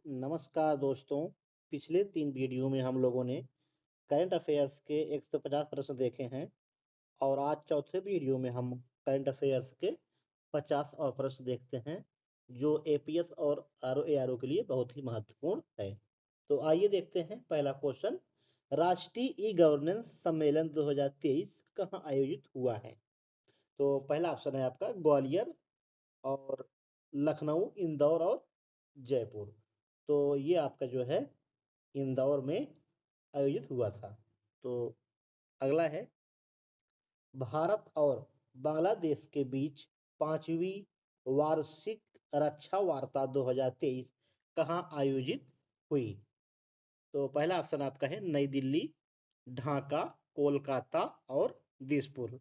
नमस्कार दोस्तों। पिछले 3 वीडियो में हम लोगों ने करंट अफेयर्स के 150 प्रश्न देखे हैं और आज चौथे वीडियो में हम करंट अफेयर्स के 50 और प्रश्न देखते हैं जो एपीएस और आरओ के लिए बहुत ही महत्वपूर्ण है। तो आइए देखते हैं पहला क्वेश्चन। राष्ट्रीय ई गवर्नेंस सम्मेलन 2023 कहाँ आयोजित हुआ है? तो पहला ऑप्शन है आपका ग्वालियर और लखनऊ, इंदौर और जयपुर। तो ये आपका जो है इंदौर में आयोजित हुआ था। तो अगला है भारत और बांग्लादेश के बीच 5वीं वार्षिक रक्षा वार्ता 2023 कहाँ आयोजित हुई? तो पहला ऑप्शन आपका है नई दिल्ली, ढाका, कोलकाता और दिसपुर।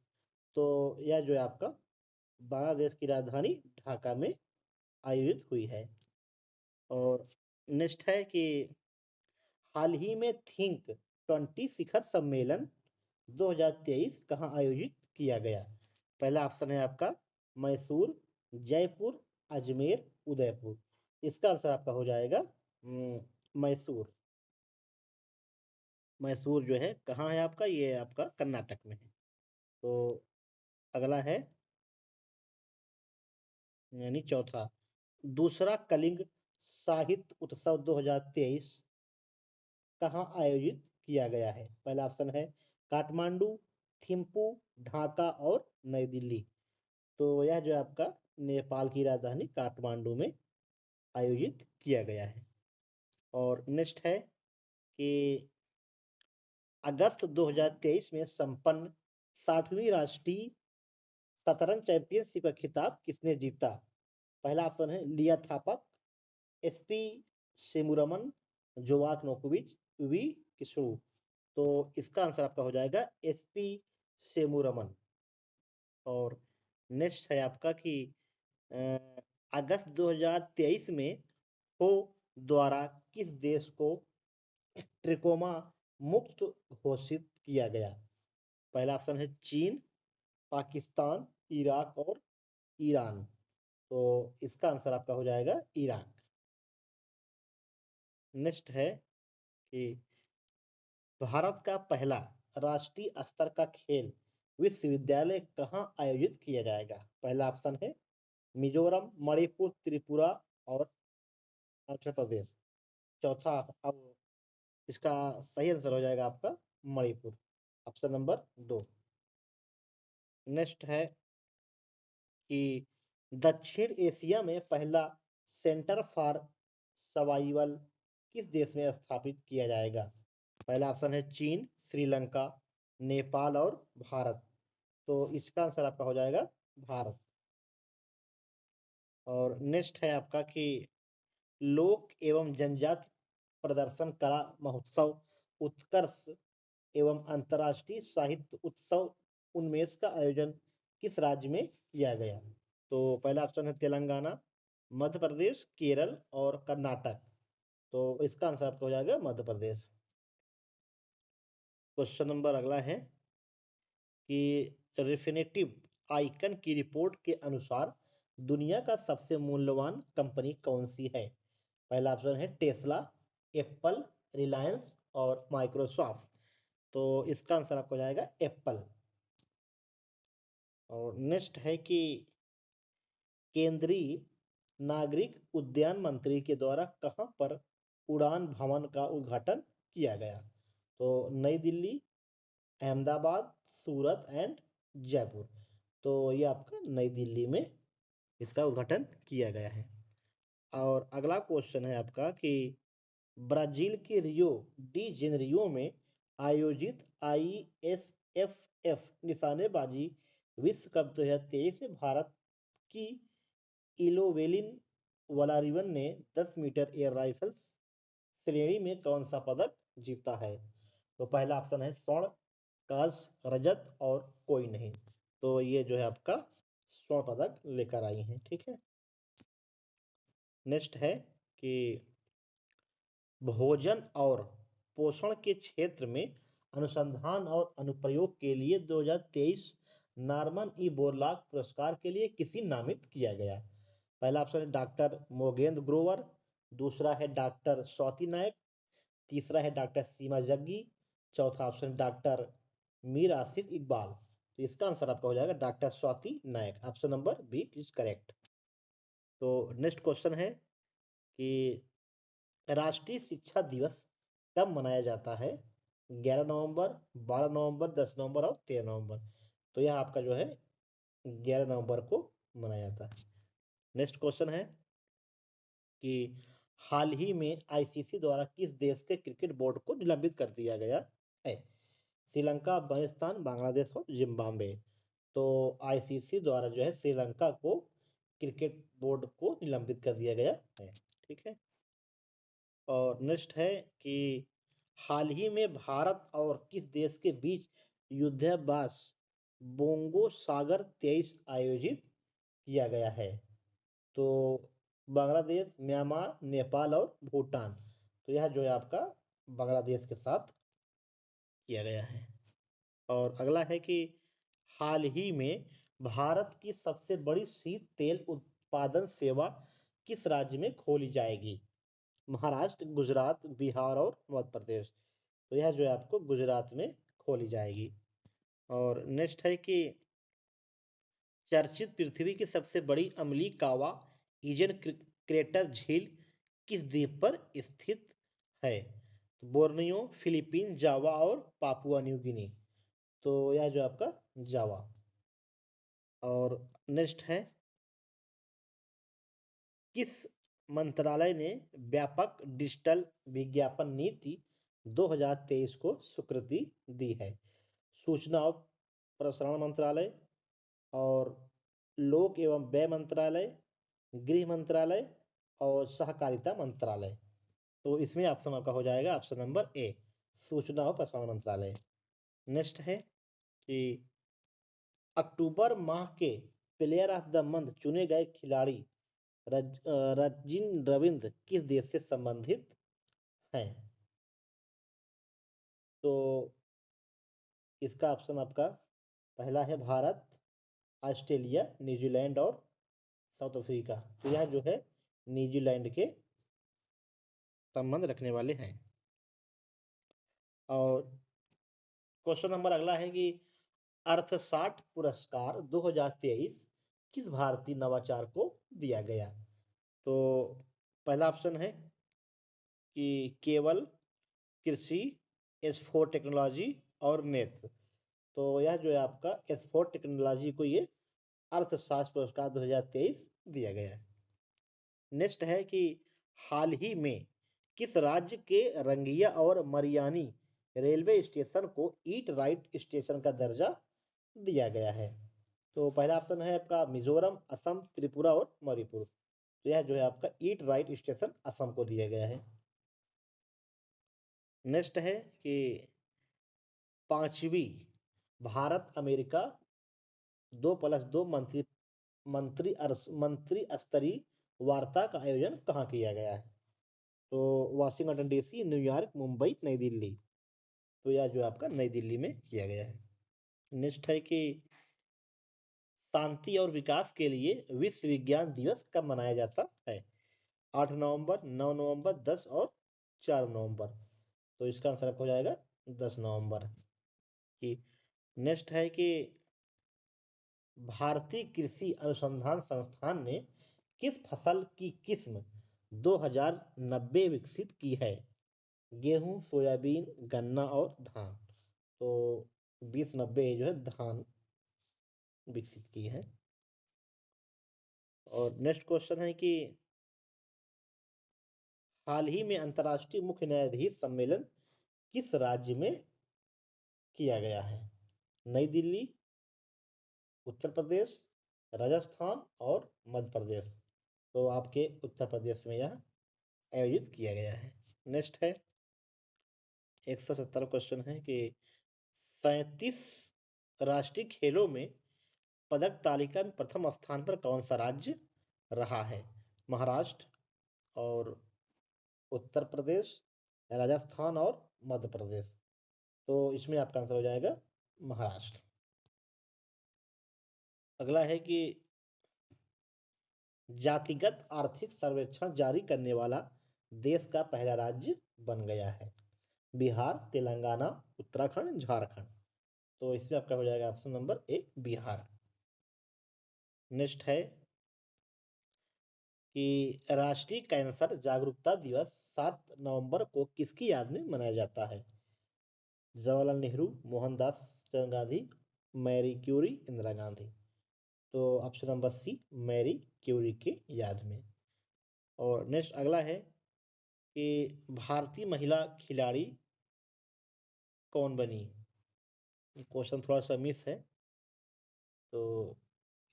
तो यह जो है आपका बांग्लादेश की राजधानी ढाका में आयोजित हुई है। और नेक्स्ट है कि हाल ही में थिंक 20 शिखर सम्मेलन 2023 कहाँ आयोजित किया गया? पहला ऑप्शन है आपका मैसूर, जयपुर, अजमेर, उदयपुर। इसका आंसर आपका हो जाएगा मैसूर। मैसूर जो है कहाँ है आपका? ये आपका कर्नाटक में है। तो अगला है यानी चौथा, दूसरा कलिंग साहित्य उत्सव 2023 कहाँ आयोजित किया गया है? पहला ऑप्शन है काठमांडू, थिम्पू, ढाका और नई दिल्ली। तो यह जो है आपका नेपाल की राजधानी काठमांडू में आयोजित किया गया है। और नेक्स्ट है कि अगस्त 2023 में संपन्न 60वीं राष्ट्रीय शतरंज चैंपियनशिप का खिताब किसने जीता? पहला ऑप्शन है लिया थापक, एसपी सेमुरमन, जोवाक नोकोविच, वी किस्रू। तो इसका आंसर आपका हो जाएगा एसपी सेमुरमन। और नेक्स्ट है आपका कि अगस्त 2023 में हो द्वारा किस देश को ट्रिकोमा मुक्त घोषित किया गया? पहला ऑप्शन है चीन, पाकिस्तान, इराक और ईरान। तो इसका आंसर आपका हो जाएगा इराक। नेक्स्ट है कि भारत का पहला राष्ट्रीय स्तर का खेल विश्वविद्यालय कहाँ आयोजित किया जाएगा? पहला ऑप्शन है मिजोरम, मणिपुर, त्रिपुरा और अरुणाचल प्रदेश। चौथा अब इसका सही आंसर हो जाएगा आपका मणिपुर, ऑप्शन नंबर 2। नेक्स्ट है कि दक्षिण एशिया में पहला सेंटर फॉर सर्वाइवल किस देश में स्थापित किया जाएगा? पहला ऑप्शन है चीन, श्रीलंका, नेपाल और भारत। तो इसका आंसर आपका हो जाएगा भारत। और नेक्स्ट है आपका कि लोक एवं जनजाति प्रदर्शन कला महोत्सव उत्कर्ष एवं अंतर्राष्ट्रीय साहित्य उत्सव उन्मेष का आयोजन किस राज्य में किया गया? तो पहला ऑप्शन है तेलंगाना, मध्य प्रदेश, केरल और कर्नाटक। तो इसका आंसर आपका हो जाएगा मध्य प्रदेश। क्वेश्चन नंबर अगला है कि रिफिनेटिव आइकन की रिपोर्ट के अनुसार दुनिया का सबसे मूल्यवान कंपनी कौन सी है? पहला ऑप्शन है टेस्ला, एप्पल, रिलायंस और माइक्रोसॉफ्ट। तो इसका आंसर आपको हो जाएगा एप्पल। और नेक्स्ट है कि केंद्रीय नागरिक उड्डयन मंत्री के द्वारा कहाँ पर उड़ान भवन का उद्घाटन किया गया? तो नई दिल्ली, अहमदाबाद, सूरत एंड जयपुर। तो ये आपका नई दिल्ली में इसका उद्घाटन किया गया है। और अगला क्वेश्चन है आपका कि ब्राजील के रियो डी जेनेरियो में आयोजित ISFF निशानेबाजी विश्व कप 2023 में भारत की इलोवेलिन वलारिवन ने 10 मीटर एयर राइफल्स श्रेणी में कौन सा पदक जीता है? तो पहला ऑप्शन है स्वर्ण, कांस्य, रजत और कोई नहीं। तो ये जो है आपका स्वर्ण पदक लेकर आई हैं। ठीक है। नेक्स्ट है कि भोजन और पोषण के क्षेत्र में अनुसंधान और अनुप्रयोग के लिए 2023 नॉर्मन ई बोरलॉग पुरस्कार के लिए किसी नामित किया गया? पहला ऑप्शन है डॉक्टर मोगेंद्र ग्रोवर, दूसरा है डॉक्टर स्वाति नायक, तीसरा है डॉक्टर सीमा जग्गी, चौथा ऑप्शन डॉक्टर मीर आसिफ इकबाल। तो इसका आंसर आपका हो जाएगा doctor Swati Nayak. Option number B is correct. तो नेक्स्ट क्वेश्चन है कि राष्ट्रीय शिक्षा दिवस कब मनाया जाता है? 11 नवंबर, 12 नवंबर, 10 नवंबर और 13 नवंबर। तो यह आपका जो है 11 नवंबर को मनाया जाता है। नेक्स्ट क्वेश्चन है कि हाल ही में आईसीसी द्वारा किस देश के क्रिकेट बोर्ड को निलंबित कर दिया गया है? श्रीलंका, अफगानिस्तान, बांग्लादेश और जिम्बाब्वे। तो आईसीसी द्वारा जो है श्रीलंका को क्रिकेट बोर्ड को निलंबित कर दिया गया है। ठीक है। और नेक्स्ट है कि हाल ही में भारत और किस देश के बीच युद्धाभ्यास बोंगो सागर 23 आयोजित किया गया है? तो बांग्लादेश, म्यांमार, नेपाल और भूटान। तो यह जो है आपका बांग्लादेश के साथ किया गया है। और अगला है कि हाल ही में भारत की सबसे बड़ी शीत तेल उत्पादन सेवा किस राज्य में खोली जाएगी? महाराष्ट्र, गुजरात, बिहार और मध्य प्रदेश। तो यह जो है आपको गुजरात में खोली जाएगी। और नेक्स्ट है कि चर्चित पृथ्वी की सबसे बड़ी अम्लीय कावा ईजन क्रेटर झील किस द्वीप पर स्थित है? तो बोर्नियो, फिलीपीन, जावा और पापुआ न्यू गिनी। तो यह जो आपका जावा। और नेक्स्ट है किस मंत्रालय ने व्यापक डिजिटल विज्ञापन नीति 2023 को स्वीकृति दी है? सूचना और प्रसारण मंत्रालय और लोक एवं व्यय मंत्रालय, गृह मंत्रालय और सहकारिता मंत्रालय। तो इसमें ऑप्शन आपका हो जाएगा ऑप्शन नंबर ए, सूचना और प्रसारण मंत्रालय। नेक्स्ट है कि अक्टूबर माह के प्लेयर ऑफ द मंथ चुने गए खिलाड़ी रजिन रविंद्र किस देश से संबंधित हैं? तो इसका ऑप्शन आपका पहला है भारत, ऑस्ट्रेलिया, न्यूजीलैंड और साउथ अफ्रीका। तो यह जो है न्यूजीलैंड के संबंध रखने वाले हैं। और क्वेश्चन नंबर अगला है कि अर्थशास्त्र पुरस्कार 2023 किस भारतीय नवाचार को दिया गया? तो पहला ऑप्शन है कि केवल, कृषि, S4 टेक्नोलॉजी और नेत्र। तो यह जो है आपका S4 टेक्नोलॉजी को ये अर्थशास्त्र पुरस्कार 2023 दिया गया है। नेक्स्ट है कि हाल ही में किस राज्य के रंगिया और मरियानी रेलवे स्टेशन को ईट राइट स्टेशन का दर्जा दिया गया है? तो पहला ऑप्शन है आपका मिजोरम, असम, त्रिपुरा और मणिपुर। तो यह जो है आपका ईट राइट स्टेशन असम को दिया गया है। नेक्स्ट है कि पांचवी भारत अमेरिका 2+2 मंत्री स्तरीय वार्ता का आयोजन कहाँ किया गया है? तो वाशिंगटन डीसी, न्यूयॉर्क, मुंबई, नई दिल्ली। तो यह जो आपका नई दिल्ली में किया गया है। नेक्स्ट है कि शांति और विकास के लिए विश्व विज्ञान दिवस कब मनाया जाता है? 8 नवंबर, 9 नवंबर, 10 और 4 नवंबर। तो इसका आंसर आपको हो जाएगा 10 नवंबर की। नेक्स्ट है कि भारतीय कृषि अनुसंधान संस्थान ने किस फसल की किस्म 2090 विकसित की है? गेहूं, सोयाबीन, गन्ना और धान। तो 2090 जो है धान विकसित की है। और नेक्स्ट क्वेश्चन है कि हाल ही में अंतर्राष्ट्रीय मुख्य न्यायाधीश सम्मेलन किस राज्य में किया गया है? नई दिल्ली, उत्तर प्रदेश, राजस्थान और मध्य प्रदेश। तो आपके उत्तर प्रदेश में यह आयोजित किया गया है। नेक्स्ट है 170 क्वेश्चन है कि 37 राष्ट्रीय खेलों में पदक तालिका में प्रथम स्थान पर कौन सा राज्य रहा है? महाराष्ट्र और उत्तर प्रदेश, राजस्थान और मध्य प्रदेश। तो इसमें आपका आंसर हो जाएगा महाराष्ट्र। अगला है कि जातिगत आर्थिक सर्वेक्षण जारी करने वाला देश का पहला राज्य बन गया है। बिहार, तेलंगाना, उत्तराखंड, झारखंड। तो इसमें आपका हो जाएगा option number A Bihar. Next है कि राष्ट्रीय कैंसर जागरूकता दिवस 7 नवंबर को किसकी याद में मनाया जाता है? Jawaharlal Nehru, Mohandas Gandhi, Marie Curie, Indira Gandhi. तो option number C Marie Curie के याद में। और नेक्स्ट अगला है कि भारतीय महिला खिलाड़ी कौन बनी? ये क्वेश्चन थोड़ा सा मिस है, तो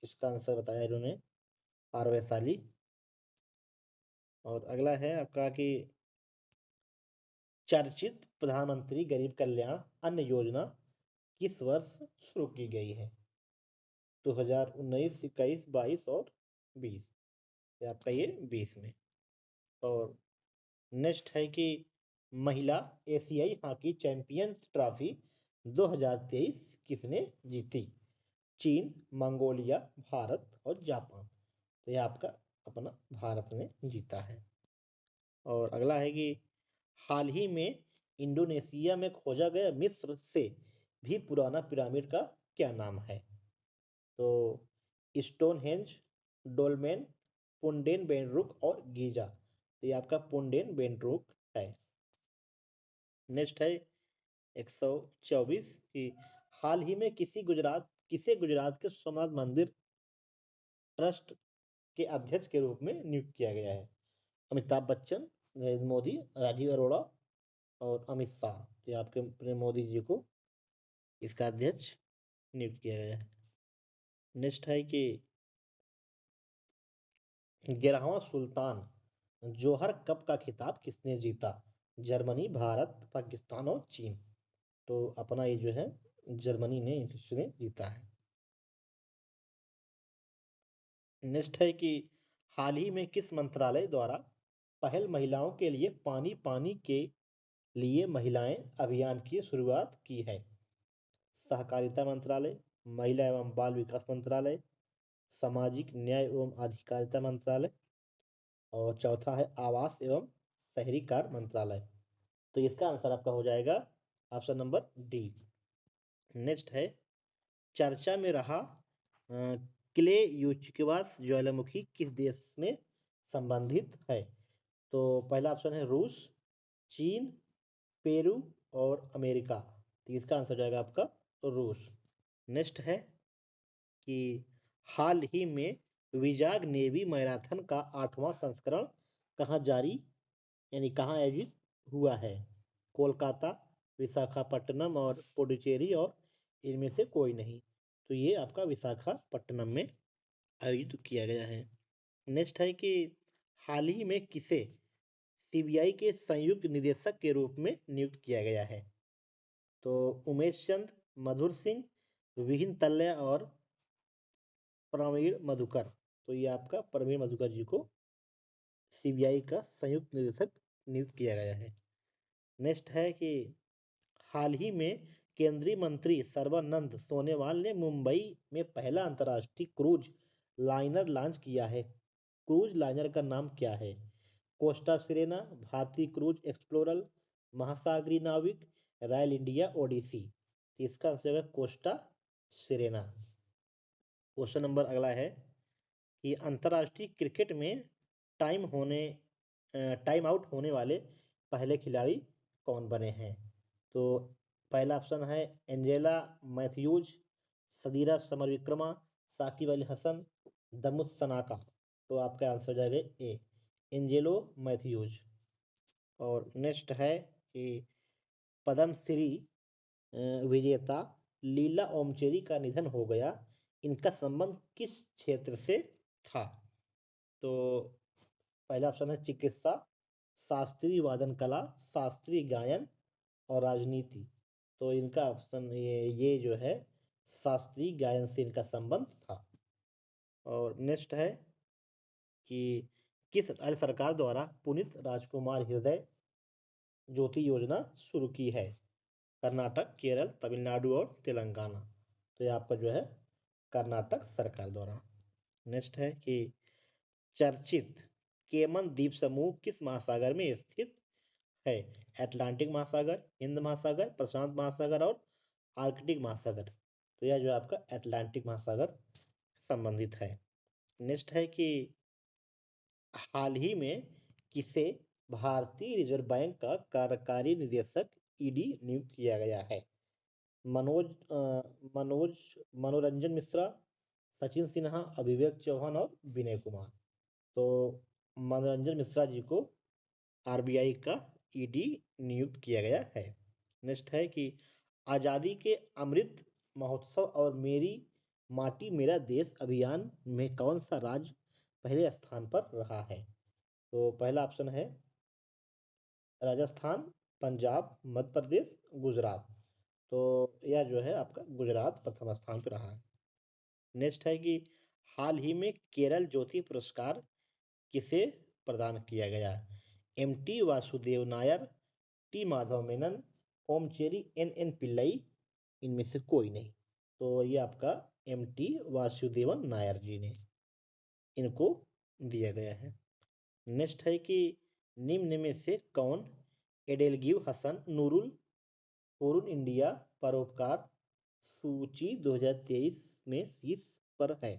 इसका आंसर बताया इन्होंने आर वैशाली। और अगला है आपका कि चर्चित प्रधानमंत्री गरीब कल्याण अन्न योजना किस वर्ष शुरू की गई है? 2019, 21, 22 और 20। ये आपका ये 20 में। और नेक्स्ट है कि महिला एशियाई हॉकी चैंपियंस ट्रॉफी 2023 किसने जीती? चीन, मंगोलिया, भारत और जापान। तो ये आपका अपना भारत ने जीता है। और अगला है कि हाल ही में इंडोनेशिया में खोजा गया मिस्र से भी पुराना पिरामिड का क्या नाम है? तो स्टोनहेंज, डोलमेन, पुंडेन बेंड्रुक और गीजा। तो ये आपका पुंडेन बेंड्रुक है। नेक्स्ट है 124 कि हाल ही में किसे गुजरात के सोमनाथ मंदिर ट्रस्ट के अध्यक्ष के रूप में नियुक्त किया गया है? अमिताभ बच्चन, नरेंद्र मोदी, राजीव अरोड़ा और अमित शाह। तो ये आपके अपने मोदी जी को इसका अध्यक्ष नियुक्त किया गया है। नेक्स्ट है कि 11वां सुल्तान जौहर कप का खिताब किसने जीता? जर्मनी, भारत, पाकिस्तान और चीन। तो अपना ये जो है जर्मनी ने इसने जीता है। नेक्स्ट है कि हाल ही में किस मंत्रालय द्वारा पहल महिलाओं के लिए पानी पानी के लिए महिलाएं अभियान की शुरुआत की है? सहकारिता मंत्रालय, महिला एवं बाल विकास मंत्रालय, सामाजिक न्याय एवं अधिकारिता मंत्रालय और चौथा है आवास एवं शहरी कार्य मंत्रालय। तो इसका आंसर आपका हो जाएगा ऑप्शन नंबर डी। नेक्स्ट है चर्चा में रहा क्लेयूचुक्वास ज्वालामुखी किस देश में संबंधित है? तो पहला ऑप्शन है रूस, चीन, पेरू और अमेरिका। तो इसका आंसर जाएगा आपका रूस। नेक्स्ट है कि हाल ही में विजाग नेवी मैराथन का 8वां संस्करण कहाँ जारी यानी कहाँ आयोजित हुआ है? कोलकाता, विशाखापट्टनम और पुडुचेरी और इनमें से कोई नहीं। तो ये आपका विशाखापट्टनम में आयोजित किया गया है। नेक्स्ट है कि हाल ही में किसे सीबीआई के संयुक्त निदेशक के रूप में नियुक्त किया गया है? तो उमेश चंद, मधुर सिंह, विहीन तल्य और प्रवीण मधुकर। तो ये आपका प्रवीण मधुकर जी को सीबीआई का संयुक्त निदेशक नियुक्त किया गया है। नेक्स्ट है कि हाल ही में केंद्रीय मंत्री सर्बानंद सोनोवाल ने मुंबई में पहला अंतर्राष्ट्रीय क्रूज लाइनर लॉन्च किया है। क्रूज लाइनर का नाम क्या है? कोस्टा सिरेना, भारतीय क्रूज एक्सप्लोरर, महासागरीय नाविक, रॉयल इंडिया ओडिसी। तो इसका आंसर है कोस्टा सिरेना। क्वेश्चन नंबर अगला है कि अंतर्राष्ट्रीय क्रिकेट में टाइम आउट होने वाले पहले खिलाड़ी कौन बने हैं? तो पहला ऑप्शन है एंजेला मैथ्यूज, सदीरा समरविक्रमा, साकिब अल हसन, दमुत सनाका। तो आपका आंसर हो जाएगा ए एंजेलो मैथ्यूज। और नेक्स्ट है कि पद्मश्री विजेता लीला ओमचेरी का निधन हो गया, इनका संबंध किस क्षेत्र से था? तो पहला ऑप्शन है चिकित्सा, शास्त्रीय वादन कला, शास्त्रीय गायन और राजनीति। तो इनका ऑप्शन ये जो है शास्त्रीय गायन से इनका संबंध था। और नेक्स्ट है कि किस राज्य सरकार द्वारा पुनीत राजकुमार हृदय ज्योति योजना शुरू की है? कर्नाटक, केरल, तमिलनाडु और तेलंगाना। तो ये आपका जो है कर्नाटक सरकार द्वारा। नेक्स्ट है कि चर्चित केमन द्वीप समूह किस महासागर में स्थित है? अटलांटिक महासागर, हिंद महासागर, प्रशांत महासागर और आर्कटिक महासागर। तो यह जो है आपका अटलांटिक महासागर संबंधित है। नेक्स्ट है कि हाल ही में किसे भारतीय रिजर्व बैंक का कार्यकारी निदेशक ईडी नियुक्त किया गया है? मनोरंजन मिश्रा, सचिन सिन्हा, अभिषेक चौहान और विनय कुमार। तो मनोरंजन मिश्रा जी को आरबीआई का ईडी नियुक्त किया गया है। नेक्स्ट है कि आज़ादी के अमृत महोत्सव और मेरी माटी मेरा देश अभियान में कौन सा राज्य पहले स्थान पर रहा है? तो पहला ऑप्शन है राजस्थान, पंजाब, मध्य प्रदेश, गुजरात। तो यह जो है आपका गुजरात प्रथम स्थान पर रहा है। नेक्स्ट है कि हाल ही में केरल ज्योति पुरस्कार किसे प्रदान किया गया? M T. Vasudev Nair, T Madhava Menon, Omchery N Pillai, इनमें से कोई नहीं। तो ये आपका एम.टी. वासुदेवन नायर जी ने इनको दिया गया है। नेक्स्ट है कि निम्न में से कौन एडेलगिव हसन नूरुल हुरुन इंडिया परोपकार सूची 2023 में शीर्ष पर है?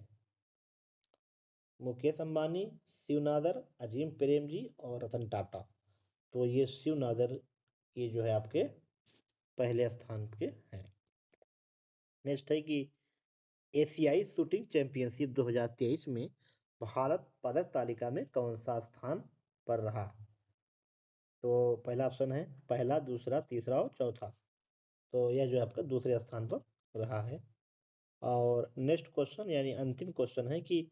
मुकेश अंबानी, शिव नादर, अजीम प्रेमजी और रतन टाटा। तो ये शिव नादर ये जो है आपके पहले स्थान के हैं। नेक्स्ट है कि एशियाई शूटिंग चैंपियनशिप 2023 में भारत पदक तालिका में कौन सा स्थान पर रहा? तो पहला ऑप्शन है पहला, दूसरा, तीसरा और चौथा। तो यह जो है आपका दूसरे स्थान पर रहा है। और नेक्स्ट क्वेश्चन यानी अंतिम क्वेश्चन है कि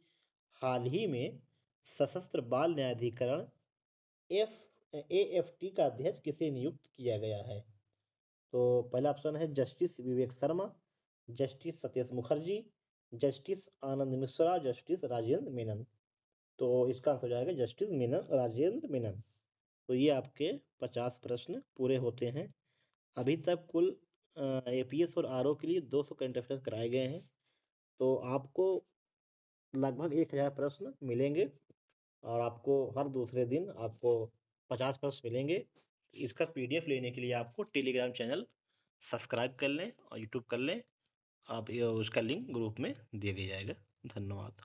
हाल ही में सशस्त्र बाल न्यायाधिकरण AFT का अध्यक्ष किसे नियुक्त किया गया है? तो पहला ऑप्शन है justice Vivek Sharma, justice Satish Mukherjee, justice आनंद मिश्रा, जस्टिस राजेंद्र मेनन। तो इसका आंसर हो जाएगा जस्टिस मेनन, राजेंद्र मेनन। तो ये आपके 50 प्रश्न पूरे होते हैं। अभी तक कुल APS और RO के लिए 200 करंट अफेयर्स कराए गए हैं। तो आपको लगभग 1000 प्रश्न मिलेंगे और आपको हर दूसरे दिन आपको 50 प्रश्न मिलेंगे। इसका PDF लेने के लिए आपको टेलीग्राम चैनल सब्सक्राइब कर लें और यूट्यूब कर लें। आप उसका लिंक ग्रुप में दे दिया जाएगा। धन्यवाद।